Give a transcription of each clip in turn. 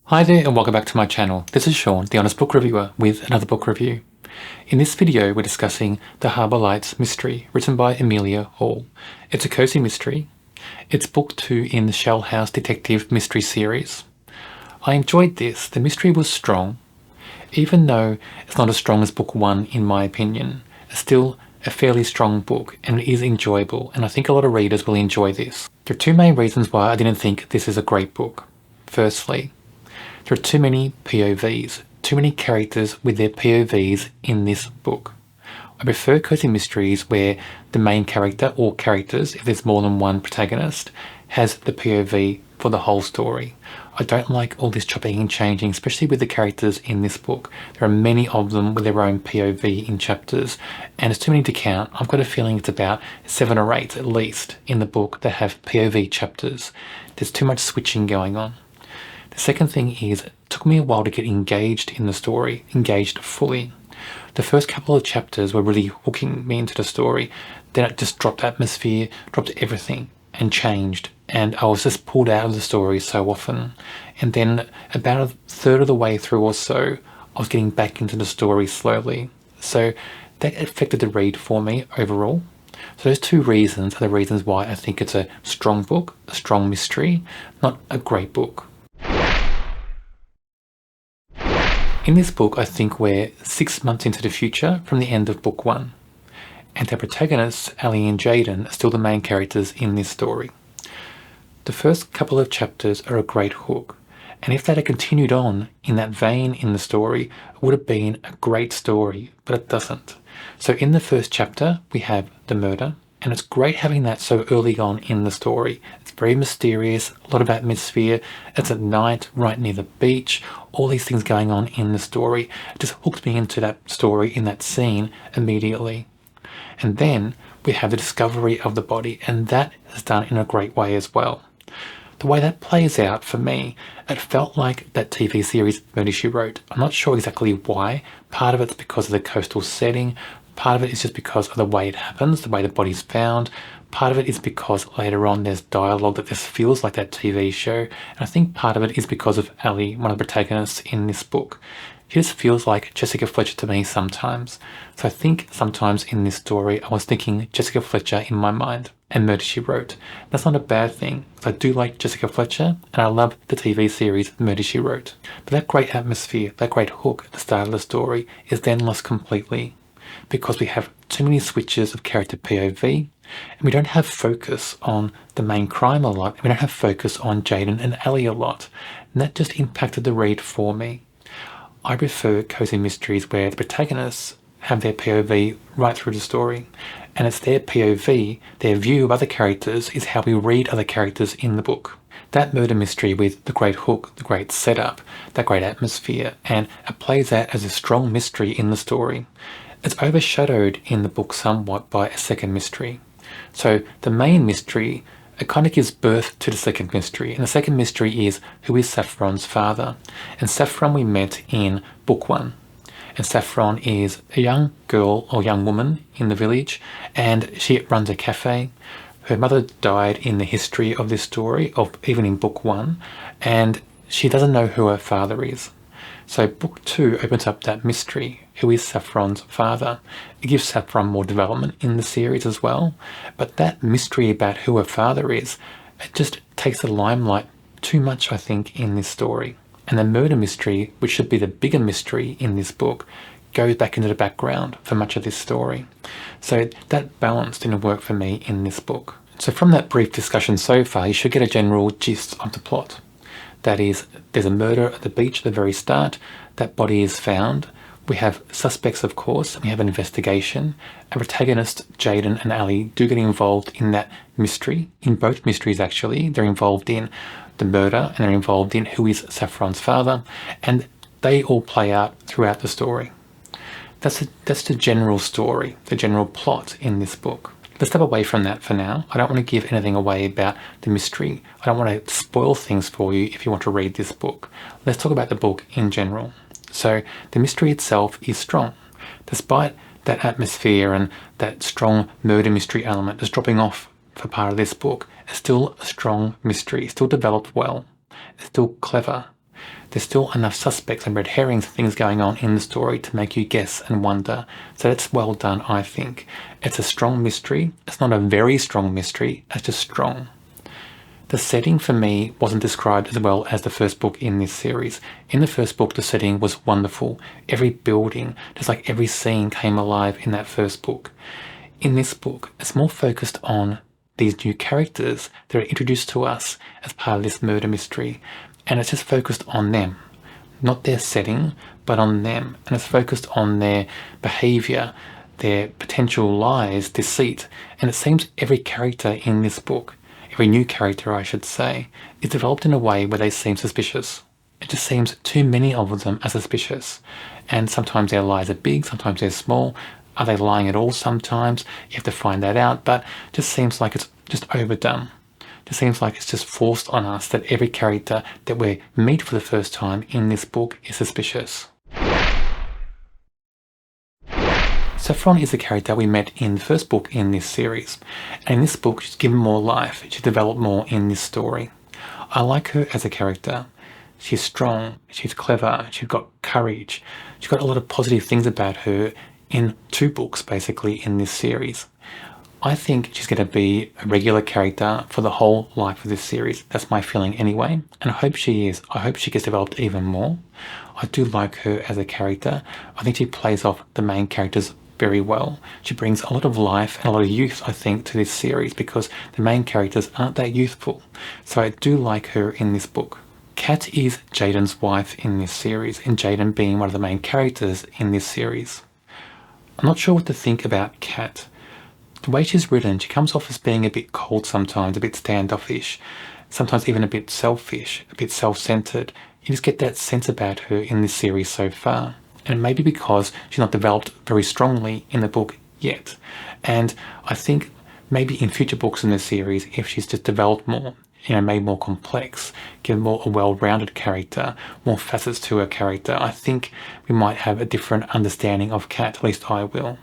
Hi there and welcome back to my channel. This is Sean, the Honest Book Reviewer, with another book review. In this video we're discussing The Harbour Lights Mystery, written by Emylia Hall. It's a cozy mystery. It's book 2 in the Shell House Detective Mystery series. I enjoyed this. The mystery was strong. Even though it's not as strong as book 1 in my opinion, it's still a fairly strong book and it is enjoyable, and I think a lot of readers will enjoy this. There are two main reasons why I didn't think this is a great book. Firstly, there are too many POVs, too many characters with their POVs in this book. I prefer cozy mysteries where the main character or characters, if there's more than one protagonist, has the POV for the whole story. I don't like all this chopping and changing, especially with the characters in this book. There are many of them with their own POV in chapters, and it's too many to count. I've got a feeling it's about 7 or 8 at least in the book that have POV chapters. There's too much switching going on. The second thing is, it took me a while to get engaged in the story, engaged fully. The first couple of chapters were really hooking me into the story. Then it just dropped atmosphere, dropped everything, and changed. And I was just pulled out of the story so often. And then about a third of the way through or so, I was getting back into the story slowly. So that affected the read for me overall. So those two reasons are the reasons why I think it's a strong book, a strong mystery, not a great book. In this book, I think we're 6 months into the future from the end of book 1, and our protagonists, Ali and Jaden, are still the main characters in this story. The first couple of chapters are a great hook, and if that had continued on in that vein in the story, it would have been a great story, but it doesn't. So in the first chapter, we have the murder, and it's great having that so early on in the story. It's very mysterious, a lot of atmosphere. It's at night, right near the beach, all these things going on in the story. It just hooked me into that story in that scene immediately. And then we have the discovery of the body, and that is done in a great way as well. The way that plays out for me, it felt like that TV series Murder, She Wrote. I'm not sure exactly why. Part of it's because of the coastal setting. Part of it is just because of the way it happens, the way the body's found. Part of it is because later on there's dialogue that just feels like that TV show. And I think part of it is because of Ali, one of the protagonists in this book. She just feels like Jessica Fletcher to me sometimes. So I think sometimes in this story I was thinking Jessica Fletcher in my mind and Murder, She Wrote. That's not a bad thing, because I do like Jessica Fletcher and I love the TV series Murder, She Wrote. But that great atmosphere, that great hook at the start of the story is then lost completely, because we have too many switches of character POV, and we don't have focus on the main crime a lot, and we don't have focus on Jaden and Ali a lot, and that just impacted the read for me. I prefer cozy mysteries where the protagonists have their POV right through the story, and it's their POV, their view of other characters, is how we read other characters in the book. That murder mystery with the great hook, the great setup, that great atmosphere, and it plays out as a strong mystery in the story. It's overshadowed in the book somewhat by a second mystery. So the main mystery, it kind of gives birth to the second mystery. And the second mystery is, who is Saffron's father? And Saffron we met in book 1. And Saffron is a young girl or young woman in the village, and she runs a cafe. Her mother died in the history of this story, of even in book 1, and she doesn't know who her father is. So book 2 opens up that mystery. Who is Saffron's father? It gives Saffron more development in the series as well. But that mystery about who her father is, it just takes the limelight too much, I think, in this story. And the murder mystery, which should be the bigger mystery in this book, goes back into the background for much of this story. So that balance didn't work for me in this book. So from that brief discussion so far, you should get a general gist of the plot. That is, there's a murder at the beach at the very start. That body is found. We have suspects, of course. We have an investigation. Our protagonists, Jaden and Ali, do get involved in that mystery. In both mysteries, actually. They're involved in the murder and they're involved in who is Saffron's father. And they all play out throughout the story. That's the general story, the general plot in this book. Let's step away from that for now. I don't want to give anything away about the mystery. I don't want to spoil things for you if you want to read this book. Let's talk about the book in general. So the mystery itself is strong. Despite that atmosphere and that strong murder mystery element that's dropping off for part of this book, it's still a strong mystery. It's still developed well. It's still clever. There's still enough suspects and red herrings and things going on in the story to make you guess and wonder. So that's well done, I think. It's a strong mystery. It's not a very strong mystery. It's just strong. The setting for me wasn't described as well as the first book in this series. In the first book, the setting was wonderful. Every building, just like every scene, came alive in that first book. In this book, it's more focused on these new characters that are introduced to us as part of this murder mystery. And it's just focused on them. Not their setting, but on them. And it's focused on their behaviour, their potential lies, deceit. And it seems every character in this book, every new character I should say, is developed in a way where they seem suspicious. It just seems too many of them are suspicious. And sometimes their lies are big, sometimes they're small. Are they lying at all sometimes? You have to find that out, but it just seems like it's just overdone. It seems like it's just forced on us that every character that we meet for the first time in this book is suspicious. Saffron is the character we met in the first book in this series, and in this book she's given more life, she's developed more in this story. I like her as a character. She's strong, she's clever, she's got courage, she's got a lot of positive things about her in 2 books basically in this series. I think she's going to be a regular character for the whole life of this series. That's my feeling anyway, and I hope she is. I hope she gets developed even more. I do like her as a character. I think she plays off the main characters very well. She brings a lot of life and a lot of youth, I think, to this series because the main characters aren't that youthful. So I do like her in this book. Kat is Jaden's wife in this series, and Jaden being one of the main characters in this series. I'm not sure what to think about Kat. The way she's written, she comes off as being a bit cold sometimes, a bit standoffish, sometimes even a bit selfish, a bit self-centered. You just get that sense about her in this series so far. And maybe because she's not developed very strongly in the book yet. And I think maybe in future books in this series, if she's just developed more, made more complex, given more a well-rounded character, more facets to her character, I think we might have a different understanding of Kat, at least I will.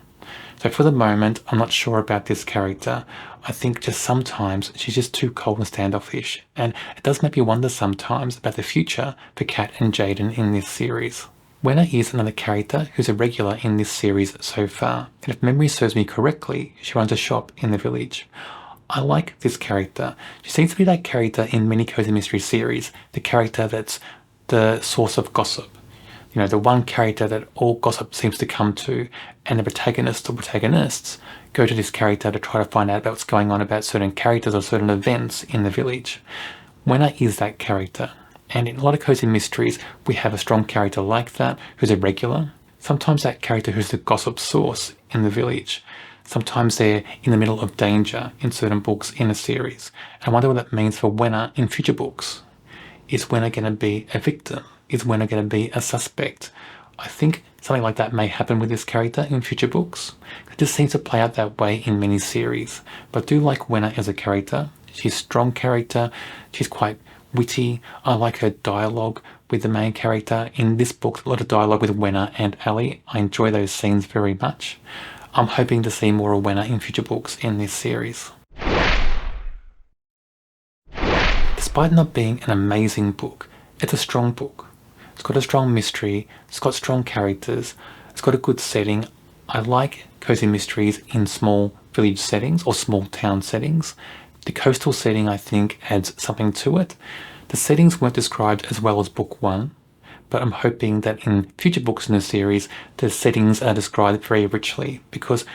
So for the moment, I'm not sure about this character. I think just sometimes she's just too cold and standoffish. And it does make me wonder sometimes about the future for Kat and Jaden in this series. Wenna is another character who's a regular in this series so far. And if memory serves me correctly, she runs a shop in the village. I like this character. She seems to be that character in many Cosy Mystery series, the character that's the source of gossip. The one character that all gossip seems to come to, and the protagonist or protagonists go to this character to try to find out about what's going on about certain characters or certain events in the village. Wenna is that character. And in a lot of Cosy Mysteries, we have a strong character like that, who's a regular. Sometimes that character who's the gossip source in the village. Sometimes they're in the middle of danger in certain books in a series. And I wonder what that means for Wenna in future books. Is Wenna going to be a victim? Is Wenna going to be a suspect? I think something like that may happen with this character in future books. It just seems to play out that way in many series. But I do like Wenna as a character. She's a strong character. She's quite witty. I like her dialogue with the main character. In this book, a lot of dialogue with Wenna and Ali. I enjoy those scenes very much. I'm hoping to see more of Wenna in future books in this series. Despite not being an amazing book, it's a strong book. It's got a strong mystery, it's got strong characters, it's got a good setting. I like Cosy Mysteries in small village settings or small town settings. The coastal setting, I think, adds something to it. The settings weren't described as well as book 1, but I'm hoping that in future books in the series, the settings are described very richly, because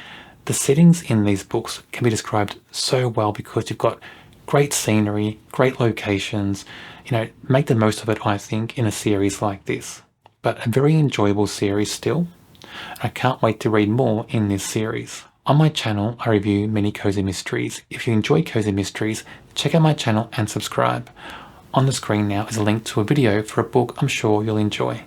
the settings in these books can be described so well because you've got great scenery, great locations. Make the most of it, I think, in a series like this. But a very enjoyable series still. I can't wait to read more in this series. On my channel, I review many Cosy Mysteries. If you enjoy Cosy Mysteries, check out my channel and subscribe. On the screen now is a link to a video for a book I'm sure you'll enjoy.